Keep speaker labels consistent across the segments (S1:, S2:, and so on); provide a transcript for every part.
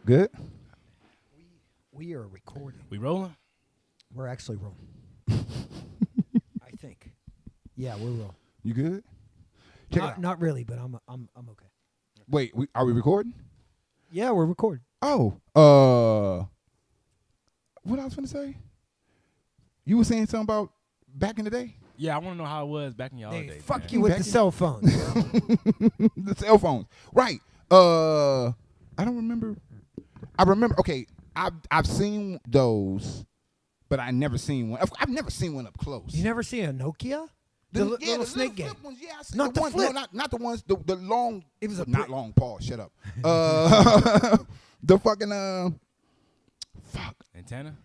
S1: Good?
S2: We are recording.
S3: We rolling?
S2: We're actually rolling. I think. Yeah, we're rolling.
S1: You good? Check it out.
S2: Not really, but I'm okay.
S1: Wait, are we recording?
S2: Yeah, we're recording.
S1: Oh, what I was going to say? You were saying something about back in the day?
S3: Yeah, I want to know how it was back in y'all
S2: They
S3: days.
S2: fuck
S3: man.
S2: you with
S1: Back
S2: the
S1: in-
S2: cell phone.
S1: The cell phones. Right. I don't remember. I remember, okay, I've seen those, but I never seen one. I've never seen one up close.
S2: You never see a Nokia? The little snake game.
S1: flip ones, yeah, I seen
S2: Not
S1: the
S2: the
S1: ones,
S2: flip.
S1: No, not the ones, the long.
S2: It was a
S1: not
S2: brick.
S1: long pause. Shut up. The fucking fuck.
S3: Antenna?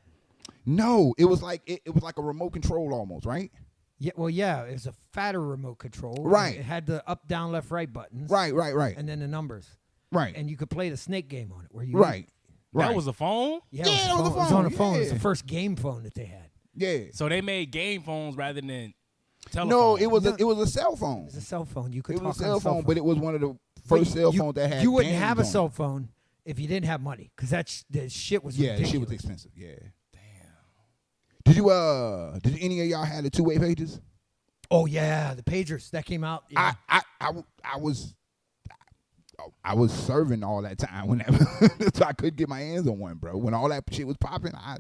S1: No, it was like it was like a remote control almost, right?
S2: Yeah, well, yeah, it was a fatter remote control.
S1: Right.
S2: It had the up, down, left, right buttons.
S1: Right.
S2: And then the numbers.
S1: Right.
S2: And you could play the snake game on it. Where you
S1: Right.
S3: That was a phone?
S2: Yeah,
S1: Yeah,
S2: it was on a phone. It was
S1: yeah.
S2: the first game phone that they had.
S1: Yeah.
S3: So they made game phones rather than telephone.
S1: No, it was
S2: No.
S1: it was a cell phone.
S2: It was a cell phone. You could
S1: It
S2: talk
S1: was a
S2: on
S1: cell phone, but it was one of the
S2: But
S1: first cell phones that had.
S2: You wouldn't
S1: games
S2: have a
S1: on
S2: cell
S1: it.
S2: phone if you didn't have money, because the shit was
S1: Yeah, the
S2: ridiculous.
S1: shit was expensive. Yeah.
S3: Damn.
S1: Did any of y'all have the two-way pages?
S2: Oh yeah, the pagers that came out. Yeah.
S1: I was serving all that time whenever, so I couldn't get my hands on one, bro. When all that shit was popping, I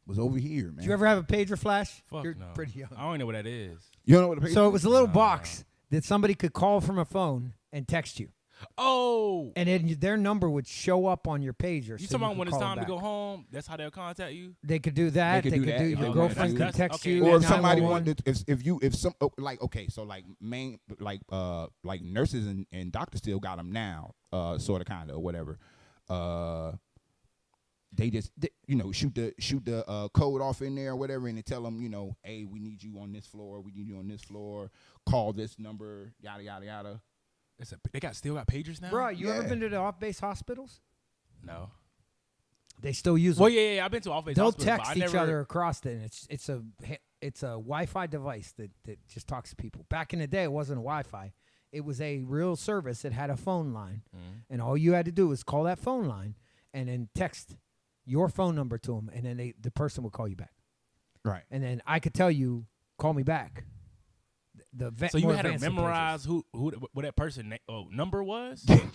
S1: was over here, man.
S2: Did you ever have a pager flash?
S3: Fuck
S2: You're
S3: no.
S2: pretty young.
S3: I don't even know what that is.
S1: You know what the page?
S2: So it was a little
S3: Nah.
S2: box that somebody could call from a phone and text you,
S3: Oh.
S2: and then their number would show up on your pager.
S3: You
S2: so
S3: talking about
S2: could
S3: when it's
S2: call
S3: time
S2: them
S3: to go
S2: back.
S3: home? That's how they'll contact you?
S2: They could do that.
S1: They could do that if
S2: Your
S1: they wanted
S2: girlfriend
S1: to.
S2: could
S3: That's-
S2: text
S3: okay.
S2: you.
S1: Or
S2: at
S1: if somebody
S2: 911.
S1: wanted, if some like okay, so like like nurses and doctors still got them now, sort of kind of or whatever. They just shoot the code off in there or whatever, and they tell them, hey, we need you on this floor, we need you on this floor, call this number, yada yada yada.
S3: They still got pagers now?
S2: Bro, you ever
S1: Yeah.
S2: been to the off-base hospitals?
S3: No.
S2: They still use them.
S3: Well, yeah, I've been to off-base
S2: They'll
S3: hospitals, but
S2: text
S3: I
S2: each
S3: never-
S2: other across it, and it's a Wi-Fi device that just talks to people. Back in the day, it wasn't a Wi-Fi. It was a real service that had a phone line, and all you had to do was call that phone line and then text your phone number to them, and then the person would call you back.
S1: Right.
S2: And then I could tell you, call me back.
S3: So you
S2: more
S3: had to
S2: advanced
S3: memorize what that person number was?
S2: pages.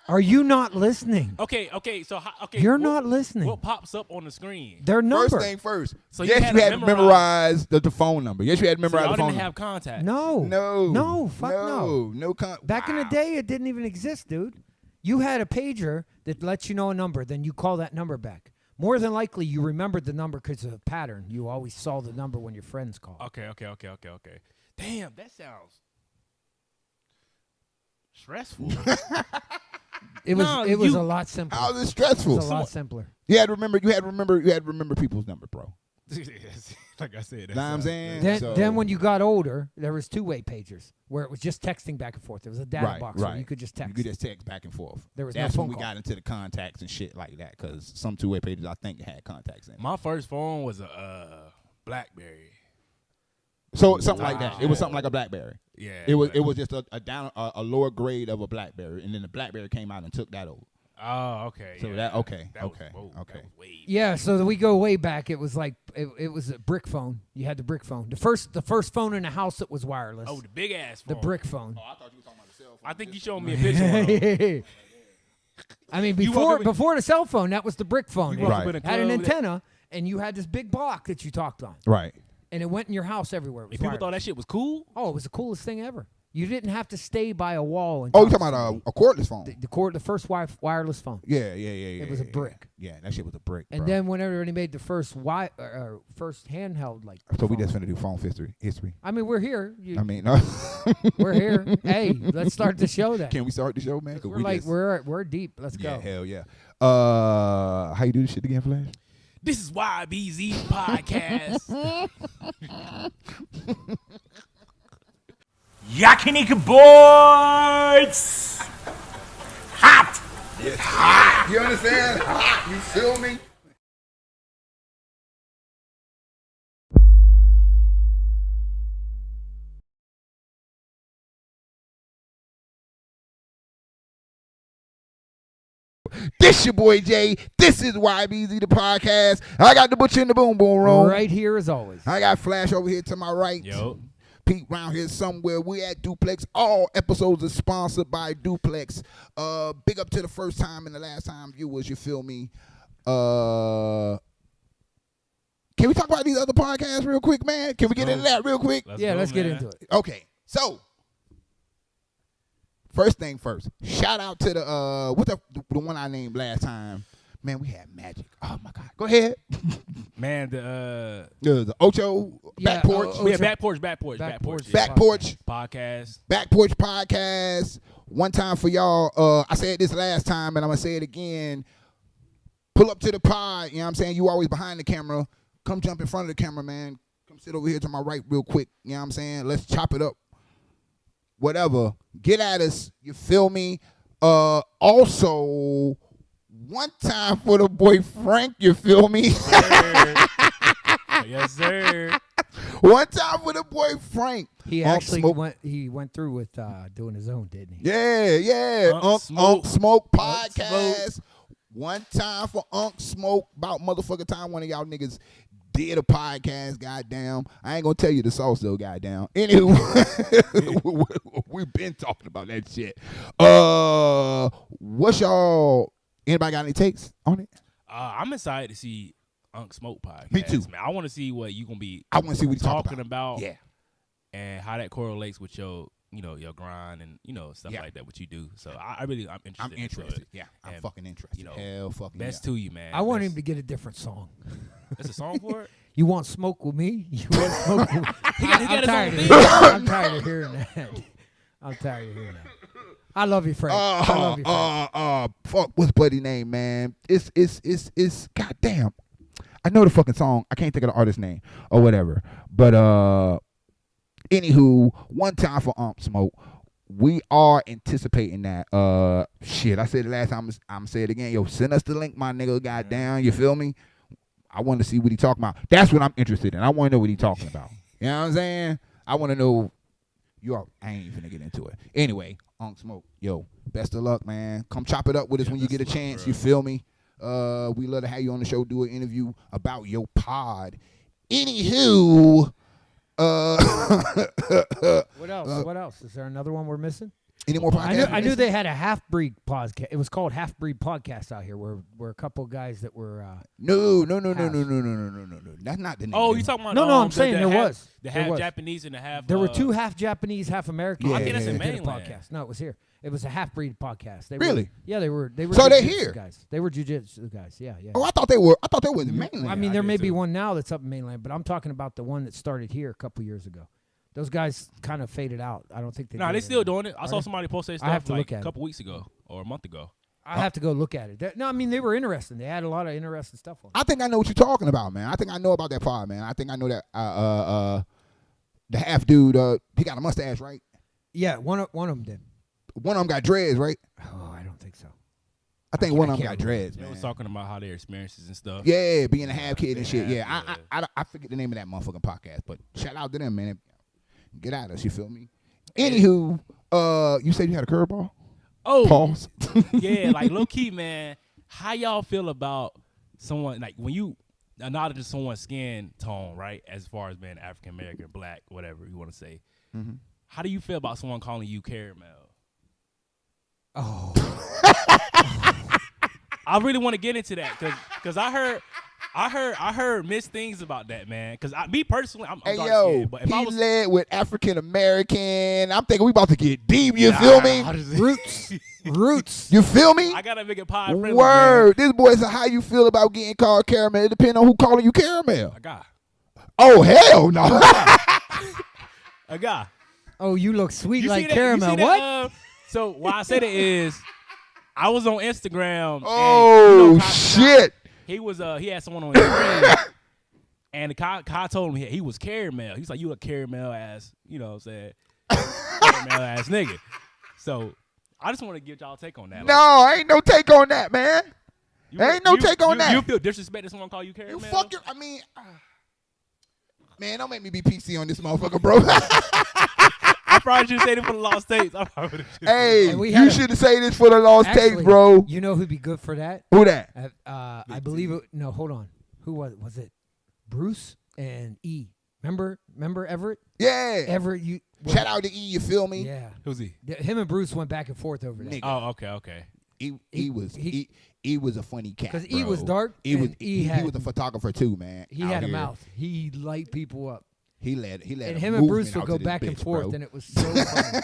S2: Are you not listening?
S3: Okay. So
S2: You're
S3: what-
S2: not listening.
S3: What pops up on the screen?
S2: Their number.
S1: First thing first.
S3: So you
S1: yes,
S3: had
S1: you
S3: to
S1: had to memorize the phone number. Yes, you had to
S3: So
S1: memorize
S3: y'all
S1: the phone
S3: didn't
S1: number.
S3: have contact.
S2: No, fuck no.
S1: No.
S2: Back in the day, it didn't even exist, dude. You had a pager that lets you know a number, then you call that number back. More than likely, you remembered the number because of a pattern. You always saw the number when your friends called.
S3: Okay. Damn, that sounds stressful.
S2: It was
S3: No,
S2: it was
S3: you-
S2: a lot simpler.
S1: How is it
S2: It
S1: stressful?
S2: was a lot simpler.
S1: You had to remember people's number, bro.
S3: Like I said.
S1: Know what I'm saying?
S2: Then,
S1: So-
S2: then when you got older, there was two-way pagers where it was just texting back and forth. There was a data box where you could just text.
S1: You could just text back and forth.
S2: There was
S1: That's
S2: no
S1: when
S2: phone
S1: we
S2: call.
S1: got into the contacts and shit like that, because some two-way pages I think had contacts in it.
S3: My first phone was a BlackBerry.
S1: So something like that. It was something like a BlackBerry.
S3: Yeah.
S1: It was just a lower grade of a BlackBerry, and then the BlackBerry came out and took that over.
S3: Oh, okay.
S1: So
S3: yeah.
S1: that okay.
S3: That was way
S2: Yeah, so we go way back. It was like it was a brick phone. You had the brick phone. The first phone in the house that was wireless.
S3: Oh, the big ass
S2: the
S3: phone.
S2: brick phone.
S1: I thought you were talking about the cell phone.
S3: I think you showed me a picture. Of one.
S2: I mean,
S3: You walk
S2: before
S3: up
S2: the cell phone, that was the brick phone.
S3: You
S2: It
S3: walk
S1: Right.
S3: up in a
S2: had an
S3: club with that-
S2: antenna, and you had this big block that you talked on,
S1: Right.
S2: and it went in your house everywhere. It was
S3: And people thought
S2: wireless.
S3: that shit was cool.
S2: Oh, it was the coolest thing ever. You didn't have to stay by a wall. And
S1: Oh, you
S2: talk
S1: talking
S2: to
S1: about
S2: somebody.
S1: a cordless phone?
S2: the first wireless phone.
S1: Yeah.
S2: It was a brick.
S1: Yeah, that shit was a brick.
S2: And
S1: bro.
S2: then whenever they made the first first handheld, like
S1: So we
S2: phone.
S1: just finna do phone history.
S2: I mean, we're here.
S1: I mean, no.
S2: We're here. Hey, let's start the show then.
S1: Can we start the show, man? 'Cause
S2: We're like
S1: just,
S2: we're deep. Let's
S1: yeah,
S2: go.
S1: hell yeah. How you do this shit again, Flash?
S3: This is YBZ Podcast.
S4: Yakiniku boys! Hot!
S1: It's hot. You understand? Hot. You feel me? This your boy Jay. This is YBZ the podcast. I got the butcher in the boom boom room.
S2: Right here as always.
S1: I got Flash over here to my right.
S3: Yo.
S1: Pete round here somewhere. We at Duplex. All episodes are sponsored by Duplex. Big up to the first time and the last time viewers. You feel me? Can we talk about these other podcasts real quick, man? Can we get into that real quick?
S2: Let's get into it.
S1: Okay, so first thing first. Shout out to the what's the one I named last time? Man, we had Magic. Oh my God, go ahead.
S3: Man, the
S1: Ocho back porch.
S3: yeah, back porch podcast.
S1: Back porch podcast. One time for y'all. I said this last time, and I'm gonna say it again. Pull up to the pod. You know what I'm saying? You always behind the camera. Come jump in front of the camera, man. Come sit over here to my right real quick. You know what I'm saying? Let's chop it up. Whatever. Get at us. You feel me? Also, one time for the boy Frank. You feel me?
S3: Yes, sir.
S1: One time for the boy Frank.
S2: He actually went through with doing his own, didn't he?
S1: Yeah. Unk Smoke podcast.
S3: Smoke.
S1: One time for Unk Smoke. About motherfucking time one of y'all niggas did a podcast, goddamn. I ain't gonna tell you the sauce though, goddamn. Anywho, we've been talking about that shit. What's y'all? Anybody got any takes on it?
S3: I'm excited to see Unk Smoke podcast.
S1: Me too,
S3: man. I want to see what you gonna be.
S1: I want to see what you
S3: talking about.
S1: Yeah,
S3: and how that correlates with your, your grind and stuff like that. What you do. So I'm interested.
S1: I'm interested. Yeah, I'm fucking interested. Hell, fucking
S3: best to you, man.
S2: I want him to get a different song.
S3: That's a song for it.
S2: You want smoke with me? You want smoke with me?
S3: I'm tired
S2: of hearing that. I'm tired of hearing that. I love you, Frank. I love you, Frank.
S1: Fuck, what's bloody name, man? It's goddamn. I know the fucking song. I can't think of the artist's name or whatever. But anywho, one time for Smoke. We are anticipating that. Shit, I said it last time. I'm saying it again. Yo, send us the link, my nigga. Goddamn, you feel me? I want to see what he talking about. That's what I'm interested in. I want to know what he talking about. You know what I'm saying? I want to know. I ain't even gonna get into it. Anyway, Smoke. Yo, best of luck, man. Come chop it up with us when you get a chance. You feel me? We love to have you on the show. Do an interview about your pod. Anywho.
S2: What else? What else? Is there another one we're missing?
S1: Any more podcasts?
S2: I knew they had a half-breed podcast. It was called Half-Breed Podcast out here, where a couple guys that were.
S1: No. That's not the name.
S3: Oh, you talking about?
S2: No, I'm saying there was.
S3: The half Japanese and the half.
S2: There were two half Japanese, half American.
S1: Yeah,
S3: I think that's in
S2: did a
S3: mainland.
S2: podcast. No, it was here. It was a half-breed podcast.
S1: Really?
S2: They were.
S1: So they're
S2: jiu-jitsu
S1: here?
S2: guys. They were jiu-jitsu guys. Yeah.
S1: Oh, I thought they were in the mainland.
S2: I mean,
S3: I
S2: there
S3: did
S2: may be
S3: too.
S2: one now that's up in mainland, but I'm talking about the one that started here a couple years ago. Those guys kind of faded out. I don't think they.
S3: No,
S2: do
S3: they
S2: it
S3: still
S2: anymore.
S3: doing it. I saw somebody post their stuff
S2: have to
S3: like
S2: look at
S3: a couple weeks ago or a month ago.
S2: I have to go look at it. No, I mean they were interesting. They had a lot of interesting stuff on.
S1: I think I know what you're talking about, man. I think I know about that pod, man. I think I know that the half dude, he got a mustache, right?
S2: Yeah, one of them did.
S1: One of them got dreads, right?
S2: Oh, I don't think so.
S1: I think one of them got dreads,
S3: They
S1: man.
S3: was talking about how their experiences and stuff.
S1: Yeah, being a half kid and shit.
S3: Yeah,
S1: Yeah, I forget the name of that motherfucking podcast, but shout out to them, man. Get at us, you feel me? Anywho, you said you had a curveball?
S3: Oh,
S1: Pause.
S3: yeah, like low key, man. How y'all feel about someone like when you acknowledge someone's skin tone, right? As far as being African American, black, whatever you want to say.
S1: Mm-hmm.
S3: How do you feel about someone calling you caramel?
S2: Oh,
S3: I really want to get into that because I heard mixed things about that, man. Because me personally, I'm
S1: Hey,
S3: dark
S1: yo,
S3: skinned, but if
S1: he
S3: I was
S1: led with African American. I'm thinking we about to get deep, you feel me?
S2: roots.
S1: You feel me?
S3: I gotta make it pie friendly.
S1: Word. This boy said, how you feel about getting called caramel? It depends on who calling you caramel.
S3: A guy.
S1: Oh, hell no.
S3: A guy.
S2: Oh, you look sweet
S3: You
S2: like
S3: see that-
S2: caramel.
S3: you see
S2: What?
S3: that, so why I say that is, I was on Instagram.
S1: Oh,
S3: and,
S1: shit.
S3: He had someone on his screen, and the Kai told him he was caramel. He's like, you a caramel ass, you know what I'm saying? Caramel ass nigga. So I just want to get y'all take on that.
S1: No, ain't no take on that, man. Ain't no take on that.
S3: You feel disrespected someone call you caramel?
S1: You fucking, I mean, man, don't make me be PC on this motherfucker, bro.
S3: I probably should say it for the lost tapes.
S1: Hey,
S2: And we
S1: you
S2: had a-
S1: should have said this for the lost tapes,
S2: Actually,
S1: bro.
S2: You know who'd be good for that?
S1: Who that?
S2: I believe it. No, hold on. Who was it? Was it Bruce and E? Remember Everett?
S1: Yeah.
S2: Everett, you.
S1: Shout out to E, you feel me?
S2: Yeah.
S3: Who's he?
S2: Him and Bruce went back and forth over that.
S1: Nigga.
S3: Oh, okay.
S1: E was a funny cat.
S2: Because E was
S1: bro.
S2: dark.
S1: He was
S2: and
S1: he
S2: had,
S1: was a photographer too, man.
S2: He
S1: out
S2: had a
S1: here.
S2: mouth. He light people up.
S1: He led
S2: And
S1: a
S2: him and Bruce
S1: movement
S2: would
S1: out
S2: go
S1: to this
S2: back and
S1: bitch,
S2: forth,
S1: bro.
S2: and it was so funny.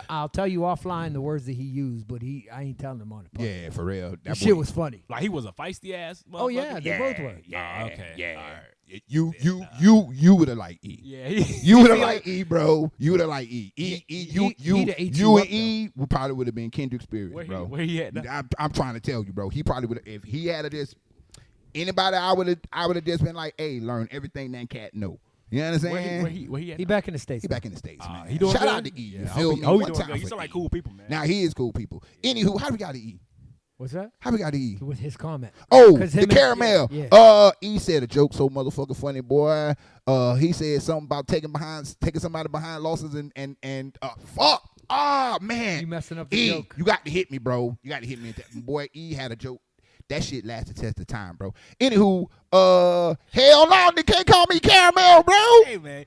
S2: I'll tell you offline the words that he used, but I ain't telling him on the podcast.
S1: Yeah, for real.
S2: That
S1: That
S2: shit
S1: boy-
S2: was funny.
S3: Like he was a feisty ass.
S2: Oh yeah,
S3: motherfucker?
S2: they both were.
S1: Yeah,
S3: Oh, okay.
S1: Yeah.
S3: All right.
S1: You would have liked E.
S3: Yeah,
S1: You would have liked E, bro. You would have liked E. You
S2: he'd have ate
S1: you
S2: you
S1: and
S2: up,
S1: E would probably would have been kindred spirits, bro.
S3: Where he at now?
S1: I'm trying to tell you, bro. He probably would have if he had this. Anybody, I would have just been like, hey, learn everything that cat know. You understand?
S3: Where he at?
S2: He back in the States.
S1: He back in the States, man.
S3: he doing
S1: Shout
S3: good?
S1: out to E. You
S3: Yeah,
S1: feel me?
S3: he
S1: One
S3: doing
S1: time
S3: good. You
S1: for
S3: sound like
S1: E.
S3: cool people, man.
S1: Now he is cool people. Anywho, how we got to E?
S2: What's that?
S1: How we got to E?
S2: With his comment.
S1: Oh,
S2: 'Cause
S1: the
S2: him and-
S1: caramel.
S2: yeah.
S1: E said a joke so motherfucking funny, boy. He said something about taking somebody behind losses and fuck. Ah, man.
S2: You messing up the
S1: E,
S2: joke.
S1: you got to hit me, bro. You got to hit me. Boy, E had a joke. That shit lasted the test of time, bro. Anywho, hell no, they can't call me caramel, bro.
S3: Hey man.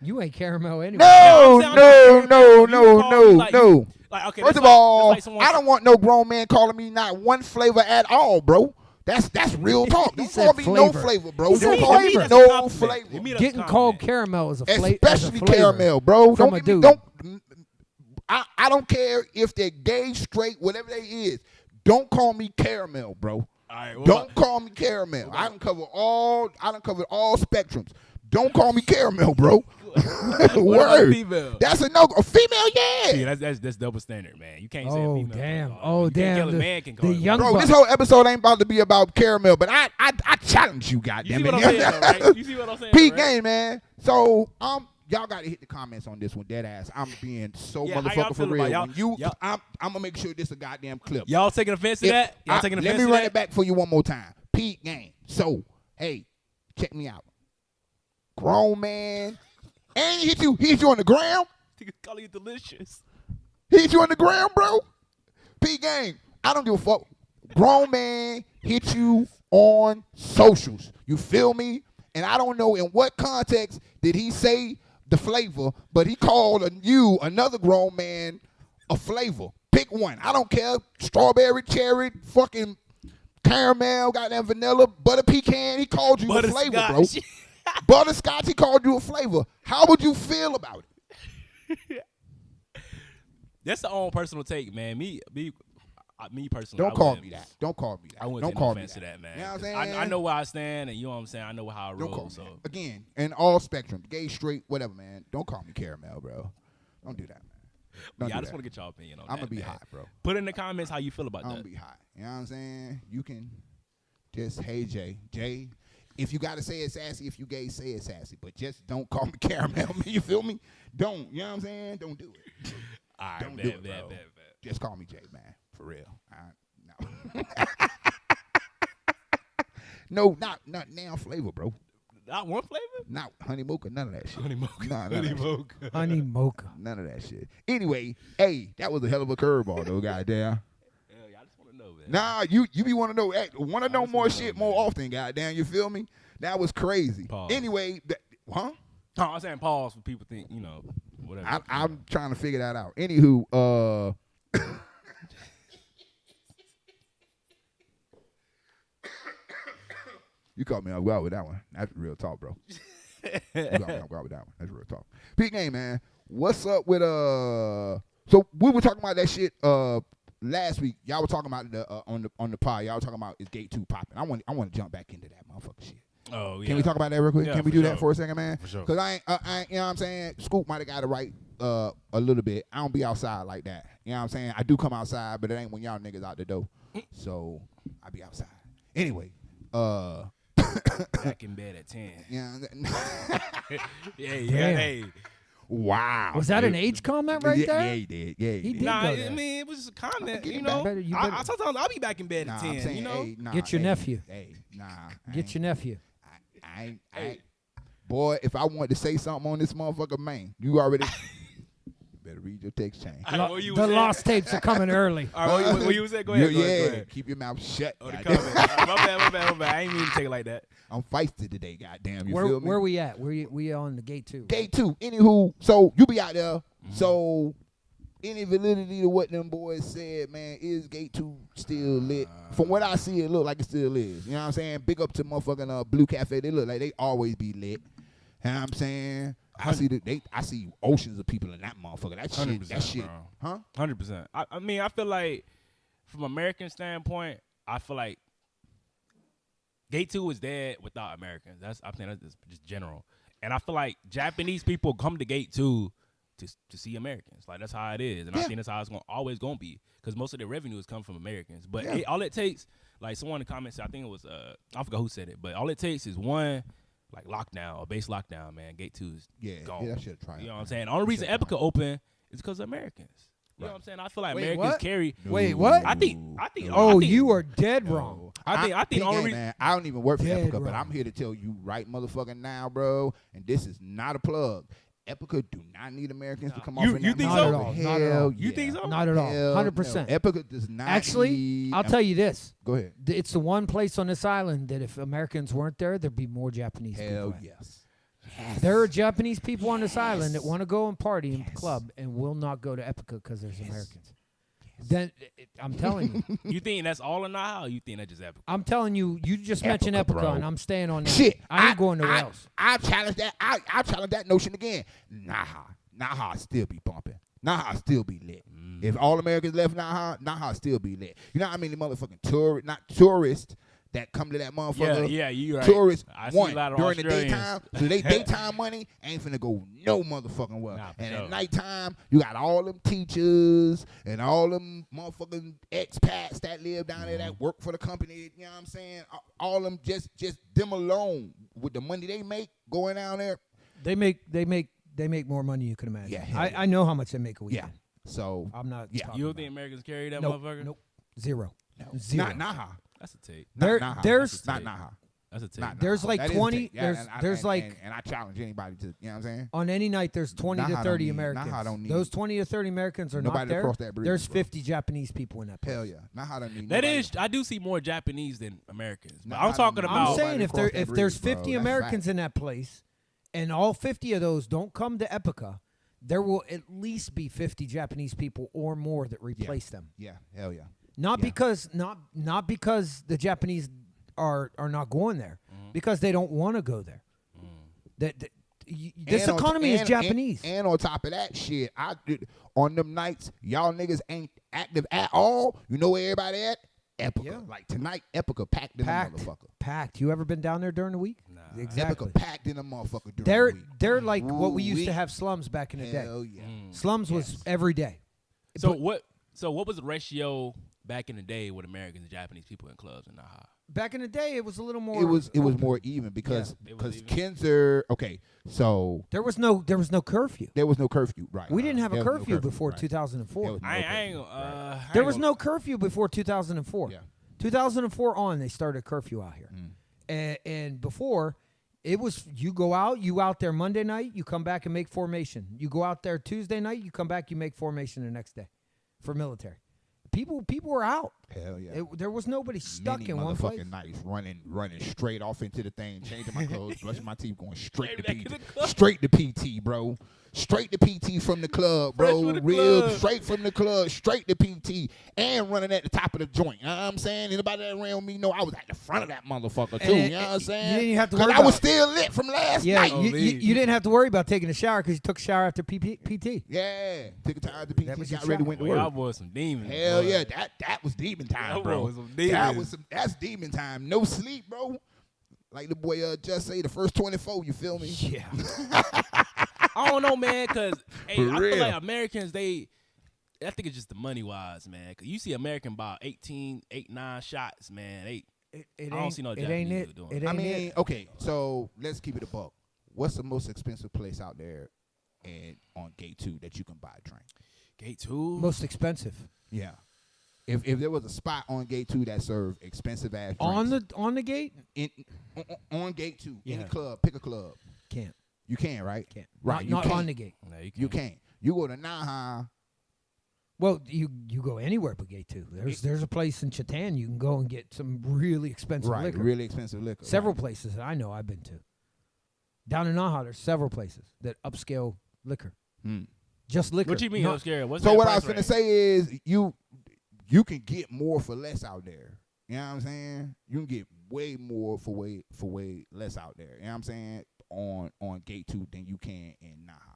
S2: You ain't caramel anyway.
S1: No,
S3: I'm saying,
S1: no.
S3: Like, okay,
S1: First
S3: that's
S1: of
S3: like-
S1: all,
S3: that's like someone-
S1: I don't want no grown man calling me not one flavor at all, bro. That's real talk.
S2: He
S1: Don't
S2: said
S1: call me no
S2: flavor.
S1: flavor, bro.
S2: He said
S1: Don't call me
S2: flavor.
S1: no flavor.
S2: Getting called caramel is a flavor.
S1: Especially caramel, bro.
S2: From
S1: Don't
S2: a
S1: get me-
S2: dude.
S1: don't. I don't care if they're gay, straight, whatever they is. Don't call me caramel, bro.
S3: All right, well,
S1: Don't call me caramel. I done covered all spectrums. Don't call me caramel, bro.
S3: What about
S1: Word.
S3: female?
S1: That's a no. A female, yeah.
S3: Yeah, that's double standard, man. You can't say a
S2: Oh
S3: female.
S2: damn!
S3: can call it.
S2: Oh
S3: You can't
S2: damn!
S3: tell a
S2: The,
S3: man can call
S2: the
S3: it.
S2: young
S1: Bro,
S2: buck.
S1: this whole episode ain't about to be about caramel, but I challenge you,
S3: You
S1: goddamn
S3: see
S1: it.
S3: what I'm saying, though, right? You see what I'm saying?
S1: Peak
S3: right?
S1: game, man. So y'all got to hit the comments on this one, dead ass. I'm being so
S3: Yeah, how y'all
S1: motherfucker for
S3: feel
S1: real.
S3: about
S1: When you,
S3: y'all-
S1: I'm gonna make sure this a goddamn clip.
S3: Y'all taking offense to
S1: If
S3: that? Y'all taking
S1: let
S3: offense
S1: me
S3: to
S1: run
S3: that?
S1: it back for you one more time. Peak game. So, hey, check me out. Grown man. And he hit you on the ground.
S3: Niggas calling you delicious.
S1: He hit you on the ground, bro. Peak game. I don't give a fuck. Grown man hit you on socials. You feel me? And I don't know in what context did he say the flavor, but he called another grown man, a flavor. Pick one. I don't care. Strawberry, cherry, fucking caramel, goddamn vanilla, butter pecan. He called you a flavor, bro.
S3: Butterscotch.
S1: Butterscotch, he called you a flavor. How would you feel about it?
S3: That's the own personal take, man. Me personally.
S1: Don't
S3: I
S1: call
S3: wouldn't-
S1: me that. Don't call me that.
S3: I wouldn't
S1: Don't
S3: take
S1: call
S3: no
S1: me
S3: offense to
S1: that.
S3: that, man.
S1: You know what I'm
S3: 'Cause
S1: saying?
S3: I know where I stand, and you know what I'm saying. I know how I
S1: Don't call
S3: roll.
S1: me
S3: So
S1: that. Again, in all spectrums, gay, straight, whatever, man. Don't call me caramel, bro. Don't do that, man. Don't
S3: yeah, I
S1: do
S3: just
S1: that.
S3: want to get y'all opinion on
S1: I'm
S3: that.
S1: gonna be
S3: man.
S1: hot, bro.
S3: Put in the comments how you feel about
S1: I'm
S3: that.
S1: gonna be hot. You know what I'm saying? You can just, hey, Jay. If you gotta say it sassy, if you gay, say it sassy. But just don't call me caramel. You feel me? Don't. You know what I'm saying? Don't do it.
S3: All right,
S1: Don't
S3: bad,
S1: do it,
S3: bad,
S1: bro.
S3: bad.
S1: Just call me Jay, man. For real. No. No, not now flavor, bro.
S3: Not one flavor?
S1: Not honey mocha, none of that shit.
S3: Honey mocha.
S1: Nah, none
S3: Honey
S1: of that shit.
S3: mocha.
S2: Honey mocha.
S1: None of that shit. Anyway, hey, that was a hell of a curveball, though, goddamn.
S3: Yeah, I just want to know, man.
S1: Nah, you be want to know, want to know
S3: just
S1: more
S3: wanna
S1: shit
S3: know,
S1: more
S3: man.
S1: often, goddamn. You feel me? That was crazy.
S3: Pause.
S1: Anyway, huh?
S3: No, I'm saying pause for people think, whatever.
S1: I'm trying to figure that out. Anywho, you caught me off guard with that one. That's real talk, bro. You caught me off guard with that one. That's real talk. Big game, man. What's up with So we were talking about that shit last week. Y'all were talking about the on the pod. Y'all were talking about is Gate 2 popping. I want to jump back into that motherfucking shit.
S3: Oh, yeah.
S1: Can we talk about that real quick?
S3: Yeah,
S1: Can we
S3: for
S1: do
S3: sure.
S1: that for a second, man?
S3: For sure.
S1: Cause I ain't, you know what I'm saying? Scoop might have got it right a little bit. I don't be outside like that. You know what I'm saying? I do come outside, but it ain't when y'all niggas out the door. So I be outside. Anyway,
S3: Back in bed at 10.
S1: yeah.
S3: Yeah,
S2: Damn.
S3: hey.
S1: Wow.
S2: Was that an age comment right
S1: yeah,
S2: there?
S1: Yeah, he did. Yeah, he
S2: He
S1: did.
S2: did.
S3: Nah,
S2: go
S3: I
S2: there.
S3: mean, it was just a comment,
S1: Get
S3: you
S1: it
S3: know.
S2: back. You
S3: I
S2: better-
S3: sometimes I'll be back in bed
S1: Nah,
S3: at
S1: I'm
S3: 10,
S1: saying, hey, nah,
S2: Get your
S1: hey,
S2: nephew.
S1: Hey, nah.
S2: Get your nephew.
S1: I ain't Boy, if I wanted to say something on this motherfucker, man, you already better read your text chain.
S2: The lost tapes are coming early.
S3: All right, what you was saying? Go ahead. Go ahead.
S1: Keep your mouth shut.
S3: Oh, the
S1: goddamn.
S3: comment. My bad. I ain't mean to take it like that.
S1: I'm feisty today, goddamn. You
S2: Where
S1: feel me?
S2: where we at? We on the gate 2.
S1: Gate 2. Anywho, so you be out there. So any validity to what them boys said, man, is gate 2 still lit? From what I see, it look like it still is. You know what I'm saying? Big up to motherfucking Blue Cafe. They look like they always be lit. You know what I'm saying? I see oceans of people in that motherfucker. That shit.
S3: Bro.
S1: Huh?
S3: 100%. I mean, I feel like from American standpoint, I feel like Gate 2 is dead without Americans. I think that's just general. And I feel like Japanese people come to Gate 2 to see Americans. Like, that's how it is. And I think that's how it's always going to be, because most of the revenues come from Americans. But all it takes, like someone in the comments, I think it was, I forgot who said it, but all it takes is one, like, lockdown, a base lockdown, man. Gate 2 is gone.
S1: Yeah, that shit try.
S3: You know what I'm saying? The only reason Epica open is because of Americans. You know what I'm saying? I feel like Americans carry.
S2: Wait, what?
S3: I think.
S2: Oh, you are dead wrong.
S3: I think the only reason.
S1: Man, I don't even work for
S2: Dead
S1: Epica, but
S2: wrong.
S1: I'm here to tell you right motherfucking now, bro. And this is not a plug. Epica do not need Americans to come off.
S3: You think
S2: Not
S3: so?
S2: at all. Not at all.
S3: You think so?
S2: Not at all.
S1: Hell
S2: 100%.
S1: no. Epica does not.
S2: Actually,
S1: need
S2: I'll tell you this.
S1: Go ahead.
S2: It's the one place on this island that if Americans weren't there, there'd be more Japanese
S1: Hell
S2: people.
S1: yes.
S2: There are Japanese people on this island that want to go and party in the club and will not go to Epica because there's Americans. Then I'm telling you.
S3: You think that's all in Naha, or you think that's just Epica?
S2: I'm telling you, you just mentioned
S1: Epica,
S2: Epica,
S1: bro.
S2: and I'm staying on that.
S1: Shit.
S2: I ain't going nowhere else.
S1: I challenge that. I challenge that notion again. Naha still be bumping. Naha still be lit. If all Americans left Naha still be lit. You know what I mean? The motherfucking tourists that come to that motherfucker.
S3: Yeah, you right.
S1: Tourists
S3: I see a
S1: one
S3: lot of
S1: during the
S3: Australians.
S1: daytime, so they daytime money ain't finna go no motherfucking well.
S3: Nah, for
S1: And
S3: sure.
S1: at nighttime, you got all them teachers and all them motherfucking expats that live down there that work for the company. You know what I'm saying? All them just them alone with the money they make going down there.
S2: They make more money you can imagine.
S1: Yeah, hell
S2: I know how much they make a weekend.
S1: Yeah. So
S2: I'm not.
S1: Yeah.
S2: talking
S3: You don't
S2: about
S3: think Americans carry that
S2: Nope.
S3: motherfucker?
S2: Nope. Zero.
S1: no.
S2: Zero.
S1: Not Naha.
S3: That's a take.
S2: There-
S1: Not Naha.
S2: there's-
S1: not Naha.
S3: That's a take.
S1: Not
S2: There's
S1: Naha.
S2: like
S1: That is a
S2: 20
S1: take. Yeah,
S2: there's like-
S1: and I challenge anybody to, you know what I'm saying?
S2: On any night, there's 20
S1: Naha
S2: to
S1: don't
S2: 30
S1: need-
S2: Americans.
S1: Naha don't need-
S2: Those 20 to 30 Americans are
S1: Nobody
S2: not
S1: to
S2: there.
S1: cross that bridge,
S2: There's
S1: bro.
S2: 50 Japanese people in that place.
S1: Hell yeah. Naha don't need
S3: That
S1: nobody.
S3: is, I do see more Japanese than Americans. But
S1: Nah,
S3: I'm talking
S1: I'm
S2: I'm
S3: about.
S2: saying if
S1: cross that
S2: there's
S1: bridge, bro.
S2: 50
S1: That's
S2: Americans
S1: fact.
S2: in that place, and all 50 of those don't come to Epica, there will at least be 50 Japanese people or more that replace them.
S1: Yeah. Hell yeah.
S2: Not
S1: Yeah.
S2: because not because the Japanese are not going there, because they don't want to go there. This
S1: And on-
S2: economy is
S1: and-
S2: Japanese.
S1: And on top of that shit, on them nights, y'all niggas ain't active at all. You know where everybody at? Epica.
S2: Yeah.
S1: Like tonight, Epica packed in the motherfucker.
S2: Packed. You ever been down there during the week?
S3: Nah.
S2: Exactly.
S1: Epica packed in the motherfucker during
S2: They're
S1: the week.
S2: they're like what we used
S1: Ooh-wee.
S2: to have slums back in the day.
S1: Hell yeah.
S2: Slums was every day.
S3: So
S2: But
S3: what was the ratio back in the day with Americans and Japanese people in clubs in Naha?
S2: back in the day, it was a little more.
S1: It was
S2: open.
S1: more even because
S3: it was even.
S1: Kinzer. Okay, so
S2: There was no curfew.
S1: there was no curfew, right?
S2: We didn't have a
S1: There was no
S2: curfew before
S1: right.
S2: 2004.
S1: There was no
S3: I
S1: curfew,
S3: ain't.
S1: right.
S2: There was no curfew before 2004.
S1: Yeah.
S2: 2004 on, they started a curfew out here. And before, it was you go out there Monday night, you come back and make formation. You go out there Tuesday night, you come back, you make formation the next day for military. People were out.
S1: Hell yeah.
S2: There was nobody stuck
S1: Many
S2: in one place.
S1: motherfucking nights running straight off into the thing, changing my clothes, brushing my teeth, going straight to
S3: Straight back
S1: PT,
S3: to the club.
S1: straight to PT, bro. Straight to PT from the club,
S3: Fresh
S1: bro.
S3: from the
S1: Real
S3: club.
S1: straight from the club, straight to PT, and running at the top of the joint. You know what I'm saying? Anybody that ran with me know I was at the front of that motherfucker too.
S2: And
S1: you know what I'm saying?
S2: you didn't have to
S1: 'Cause
S2: worry
S1: I was
S2: about-
S1: still lit from last
S2: Yeah,
S1: night.
S2: you didn't have to worry about taking a shower because you took a shower after PT.
S1: Yeah, took a time to PT,
S2: That was your
S1: got ready,
S2: shot.
S1: went to
S3: Well, y'all
S1: work.
S3: boys some demons.
S1: Hell
S3: boy.
S1: yeah, that was demon time,
S3: Y'all
S1: bro.
S3: boys some demons.
S1: That's demon time. No sleep, bro. Like the boy just say, the first 24. You feel me?
S2: Yeah.
S3: I don't know, man, because I
S1: For
S3: feel
S1: real.
S3: like Americans, I think it's just the money wise, man. Because you see American about 9 shots, man.
S2: It
S3: I don't see no
S2: it
S3: Japanese
S2: ain't
S3: dude
S2: it.
S3: doing
S2: It
S3: it.
S2: ain't
S1: I mean,
S2: it.
S1: okay, so let's keep it a buck. What's the most expensive place out there and on gate 2 that you can buy a drink?
S3: Gate 2?
S2: Most expensive.
S1: Yeah. If there was a spot on gate 2 that served expensive ass drinks
S2: On the gate?
S1: on gate 2, any
S2: Yeah.
S1: club, pick a club.
S2: Can't.
S1: You can, right?
S2: Can't.
S1: Right.
S2: Not
S1: you
S2: on
S1: can't.
S2: the gate.
S3: No, you
S1: You
S3: can't.
S1: can't. You go to Naha.
S2: Well, you go anywhere but gate 2. There's a place in Chatan you can go and get some really expensive
S1: Right.
S2: liquor.
S1: Really expensive liquor.
S2: Several
S1: right.
S2: places that I know I've been to. Down in Naha, there's several places that upscale liquor.
S1: Mm.
S2: Just liquor.
S3: What you mean,
S2: not-
S3: upscale? What's
S1: So
S3: that
S1: what I
S3: price
S1: was finna
S3: range?
S1: say is you can get more for less out there. You know what I'm saying? You can get way more for way less out there. You know what I'm saying? On gate 2 than you can in Naha.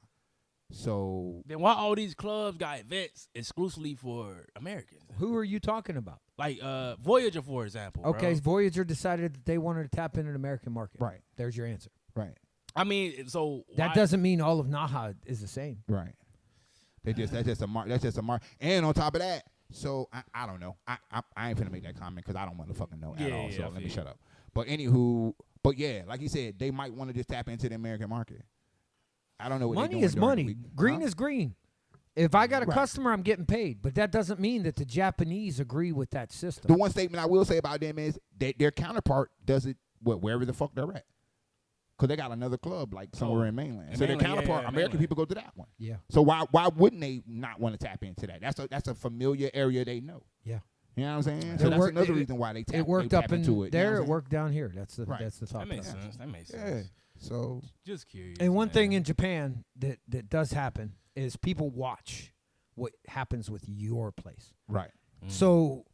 S1: So
S3: Then why all these clubs got events exclusively for Americans?
S2: Who are you talking about?
S3: Like Voyager, for example.
S2: Okay,
S3: bro.
S2: Voyager decided that they wanted to tap into the American market.
S1: right,
S2: There's your answer.
S1: right,
S3: I mean, so
S2: That
S3: why-
S2: doesn't mean all of Naha is the same.
S1: right. That's just a mark. That's just a mark. And on top of that, so I don't know. I ain't finna make that comment because I don't motherfucking know at
S3: Yeah,
S1: all. So
S3: I
S1: let me
S3: feel
S1: shut up. But anywho, but yeah, like you said, they might want to just tap into the American market. I don't know what
S2: Money
S1: they
S2: is
S1: doing during the
S2: money.
S1: week.
S2: Green
S1: Huh?
S2: is green. If I got a
S1: Right.
S2: customer, I'm getting paid. But that doesn't mean that the Japanese agree with that system.
S1: The one statement I will say about them is that their counterpart does it wherever the fuck they're at. Because they got another club like somewhere in mainland.
S3: in
S1: So their
S3: mainland, yeah,
S1: counterpart,
S3: yeah,
S1: American
S3: mainland.
S1: people go to that one.
S2: Yeah.
S1: So why wouldn't they not want to tap into that? That's a familiar area they know.
S2: Yeah.
S1: You know what I'm saying?
S2: It
S1: So that's
S2: worked-
S1: another
S2: it-
S1: reason why they tap,
S2: It worked
S1: they
S2: up
S1: tap
S2: in
S1: into it.
S2: there.
S1: You know
S2: It
S1: what I'm
S2: worked down here. That's the
S1: Right.
S2: top.
S3: that makes
S2: part.
S3: sense. That makes
S1: saying?
S3: sense.
S1: Yeah. So
S3: Just curious.
S2: And one
S3: man.
S2: thing in Japan that does happen is people watch what happens with your place.
S1: right.
S2: So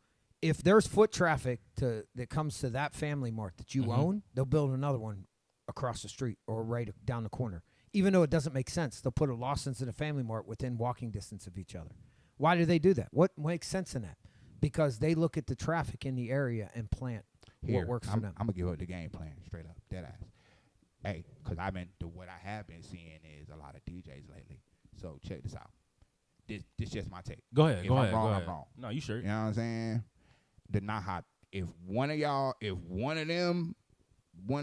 S2: if there's foot traffic that comes to that family mart that you own, they'll build another one across the street or right down the corner. Even though it doesn't make sense, they'll put a Lawson's and a Family Mart within walking distance of each other. Why do they do that? What makes sense in that? Because they look at the traffic in the area and plant
S1: Here,
S2: what works for
S1: I'm
S2: them.
S1: gonna give up the game plan straight up, dead ass. Hey, because what I have been seeing is a lot of DJs lately. So check this out. This just my take.
S3: Go ahead.
S1: If
S3: Go
S1: I'm
S3: ahead.
S1: wrong,
S3: go
S1: I'm
S3: ahead.
S1: wrong.
S3: No, you sure?
S1: You know what I'm saying? The Naha. If one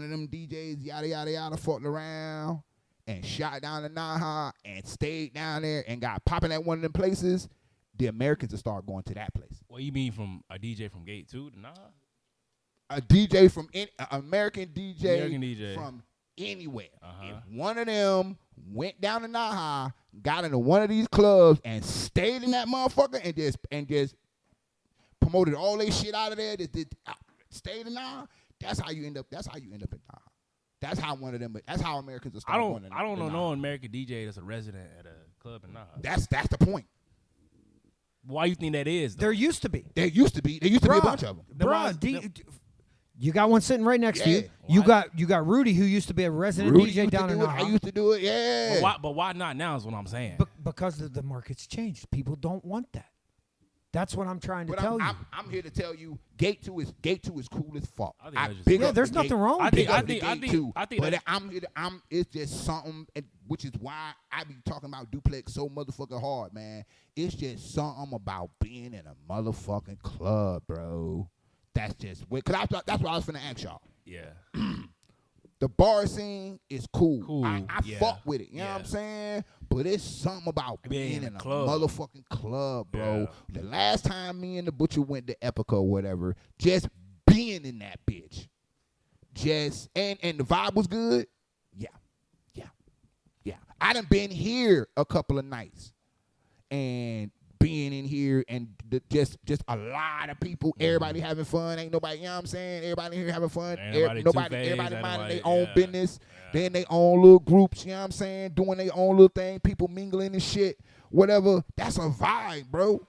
S1: of them DJs yada yada yada fucked around and shot down the Naha and stayed down there and got popping at one of them places, the Americans will start going to that place.
S3: What you mean from a DJ from Gate 2 to Nah?
S1: A DJ from American DJ,
S3: American DJ.
S1: from anywhere.
S3: Uh-huh.
S1: If one of them went down to Naha, got into one of these clubs and stayed in that motherfucker and just promoted all their shit out of there, stayed in Naha, that's how you end up in Naha. That's how one of them. That's how Americans will start going to
S3: I don't know
S1: Naha.
S3: no American DJ that's a resident at a club in Nah.
S1: That's the point.
S3: Why you think that is? Though?
S2: There used to be.
S1: There used to be a bunch of them.
S2: You got one sitting right next to you.
S1: Yeah.
S2: You got Rudy, who used to be a resident
S1: Rudy
S2: DJ
S1: used
S2: down
S1: to
S2: in
S1: do it. I
S2: Naha.
S1: used to do it. Yeah.
S3: But why not now is what I'm saying.
S2: Because the market's changed. People don't want that. That's what I'm trying to
S1: But
S2: tell you.
S1: I'm here to tell you, Gate 2 is cool as fuck.
S3: I think that's just-
S1: big
S2: Yeah,
S1: up
S2: there's
S1: the
S2: nothing
S1: Gate-
S2: wrong with
S1: big
S3: that.
S1: up the
S3: I
S1: Gate
S3: think-
S1: 2.
S3: I think
S1: But
S3: that-
S1: it's just something, which is why I be talking about Duplex so motherfucking hard, man. It's just something about being in a motherfucking club, bro. That's just because that's what I was finna ask y'all.
S3: Yeah.
S1: The bar scene is cool.
S3: Cool,
S1: I
S3: yeah.
S1: fuck with it. You know what I'm
S3: Yeah.
S1: saying? But it's something about being in a
S3: club.
S1: motherfucking club, bro.
S3: Yeah.
S1: The last time me and the Butcher went to Epica or whatever, just being in that bitch. Just and the vibe was good. Yeah. I done been here a couple of nights. And being in here and just a lot of people, everybody having fun, ain't nobody, you know what I'm saying? Everybody here having fun,
S3: Ain't
S1: everybody
S3: two-faced, ain't
S1: minding
S3: nobody-
S1: their own
S3: yeah,
S1: business,
S3: yeah.
S1: they in their own little groups, you know what I'm saying? Doing their own little thing, people mingling and shit, whatever. That's a vibe, bro.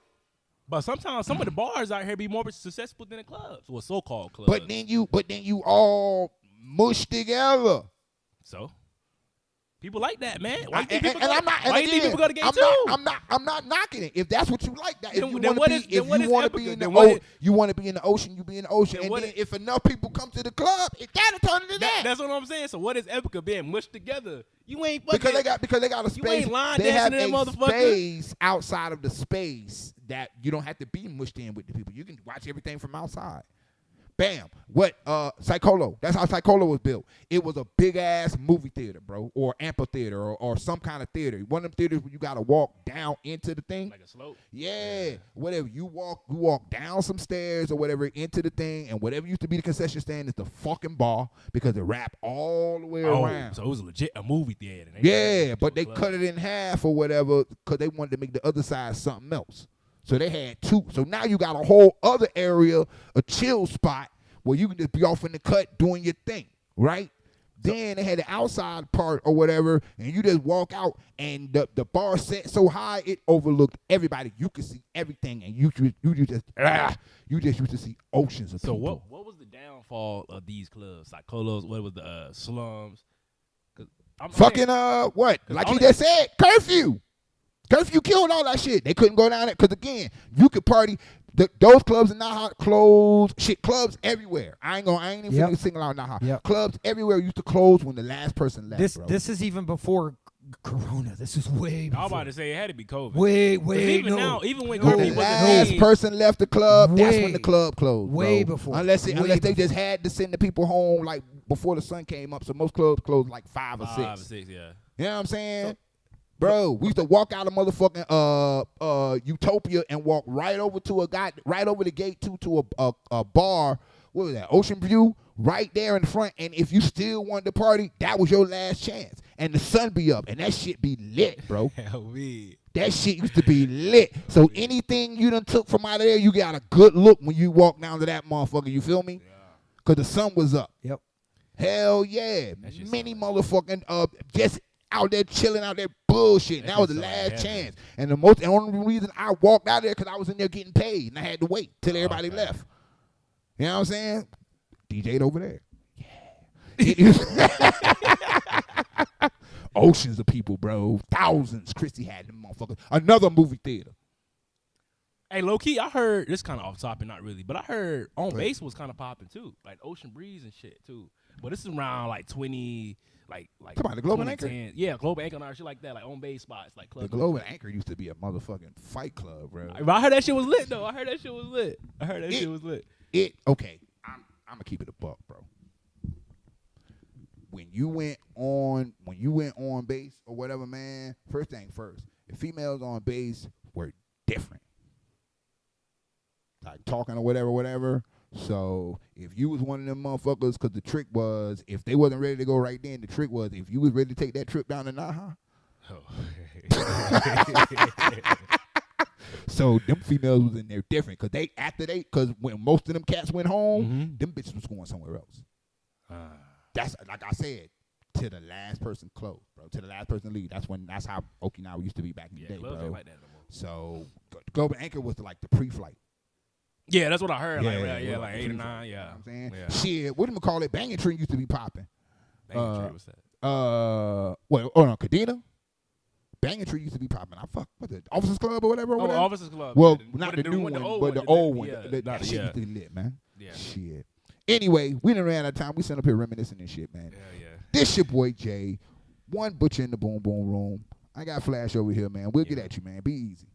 S3: But sometimes some of the bars out here be more successful than the clubs, or so-called clubs.
S1: But then you all mush together.
S3: So people like that, man. Why you
S1: And
S3: think people
S1: I'm not. And
S3: why you think
S1: again,
S3: people go to Gate
S1: I'm
S3: 2?
S1: not. I'm not knocking it. If that's what you like, that if
S3: Then-
S1: you
S3: then
S1: want
S3: what
S1: to
S3: is-
S1: be, if
S3: then what
S1: you
S3: is
S1: want to be
S3: Epica?
S1: in the
S3: Then what is-
S1: you want to be in the ocean, you be in the ocean.
S3: Then
S1: And
S3: what
S1: then
S3: is-
S1: if enough people come to the club, it gotta turn into that.
S3: That's what I'm saying. So what is Epica being mushed together? You ain't fucking
S1: Because they got a
S3: You
S1: space.
S3: ain't line
S1: They have
S3: dancing in
S1: a
S3: that motherfucker.
S1: space outside of the space that you don't have to be mushed in with the people. You can watch everything from outside. Bam. What Psycholo. That's how Psycholo was built. It was a big ass movie theater, bro, or amphitheater, or some kind of theater. One of them theaters where you gotta walk down into the thing.
S3: Like a slope.
S1: Yeah. Whatever. You walk down some stairs or whatever into the thing, and whatever used to be the concession stand is the fucking bar because it wrapped all the way around.
S3: So it was legit a movie theater.
S1: Yeah, but they cut it in half or whatever because they wanted to make the other side something else. So they had two. So now you got a whole other area, a chill spot where you can just be off in the cut doing your thing, right? Then they had the outside part or whatever, and you just walk out, and the bar set so high it overlooked everybody. You could see everything, and you just used to see oceans of
S3: so
S1: people.
S3: what was the downfall of these clubs? Like Colos, what was the slums?
S1: Fucking what? Like he just said, curfew. Curfew killed all that shit. They couldn't go down there because again, you could party. Those clubs in Naha closed. Shit, clubs everywhere. I ain't even finna single out Naha.
S2: Yep.
S1: Clubs everywhere used to close when the last person left.
S2: This is even before Corona. This is way before.
S3: I was about to say it had to be COVID.
S2: Way
S3: even
S2: no.
S3: now, even when
S1: When
S3: COVID
S1: the
S3: was
S1: last person left the club, that's when the club closed.
S2: Way
S1: bro.
S2: before.
S1: Unless
S2: Way
S1: they
S2: before.
S1: just had to send the people home like before the sun came up. So most clubs closed like 5 or 6.
S3: 5 or 6, yeah.
S1: You know what I'm saying? Bro, we used to walk out of motherfucking Utopia and walk right over the gate to a bar. What was that? Ocean View, right there in front. And if you still wanted to party, that was your last chance. And the sun be up, and that shit be lit, bro.
S3: Hell me.
S1: That shit used to be lit. So anything you done took from out of there, you got a good look when you walk down to that motherfucker. You feel me?
S3: Yeah.
S1: Because the sun was up.
S2: Yep.
S1: Hell yeah. Many motherfucking just out there chilling out there bullshit. That was the last chance. And the only reason I walked out there because I was in there getting paid and I had to wait till everybody left. You know what I'm saying? DJ'd over there. Yeah. Oceans of people, bro. Thousands. Christy had them motherfuckers. Another movie theater.
S3: Hey, low key, I heard this kind of off topic, not really, but I heard On Base was kind of popping too, like Ocean Breeze and shit too. But this is around like 20, like
S1: Come on, the Globe and Anchor?
S3: Yeah, Globe and Anchor and all shit like that, like On Base spots, like club.
S1: The Globe and Anchor used to be a motherfucking fight club, bro.
S3: I heard that shit was lit though. I heard that shit was lit.
S1: Okay. I'm gonna keep it a buck, bro. When you went on base or whatever, man, first thing first, the females on base were different. Like talking or whatever. So if you was one of them motherfuckers, because the trick was, if they wasn't ready to go right then, the trick was, if you was ready to take that trip down to Naha. So them females was in there different, because when most of them cats went home, them bitches was going somewhere else. That's like I said, to the last person close, bro. To the last person leave. That's how Okinawa used to be back in the day, bro.
S3: Ain't like that no more.
S1: So Global Anchor was the pre-flight.
S3: Yeah, that's what I heard. Like 8 or 9. Yeah,
S1: You know what I'm saying?
S3: Yeah.
S1: Shit, what do you call it? Banging Tree used to be popping.
S3: Banging Tree, what's that?
S1: Kadena? Banging Tree used to be popping. What's it? Officers Club or whatever?
S3: Oh, Officers Club.
S1: Well,
S3: yeah,
S1: not the new one,
S3: the
S1: but the old one.
S3: Yeah,
S1: That shit used to be lit, man.
S3: Yeah.
S1: Shit. Anyway, we done ran out of time. We sitting up here reminiscing and shit, man.
S3: Yeah.
S1: This your boy Jay. One butcher in the boom boom room. I got Flash over here, man. We'll get at you, man. Be easy.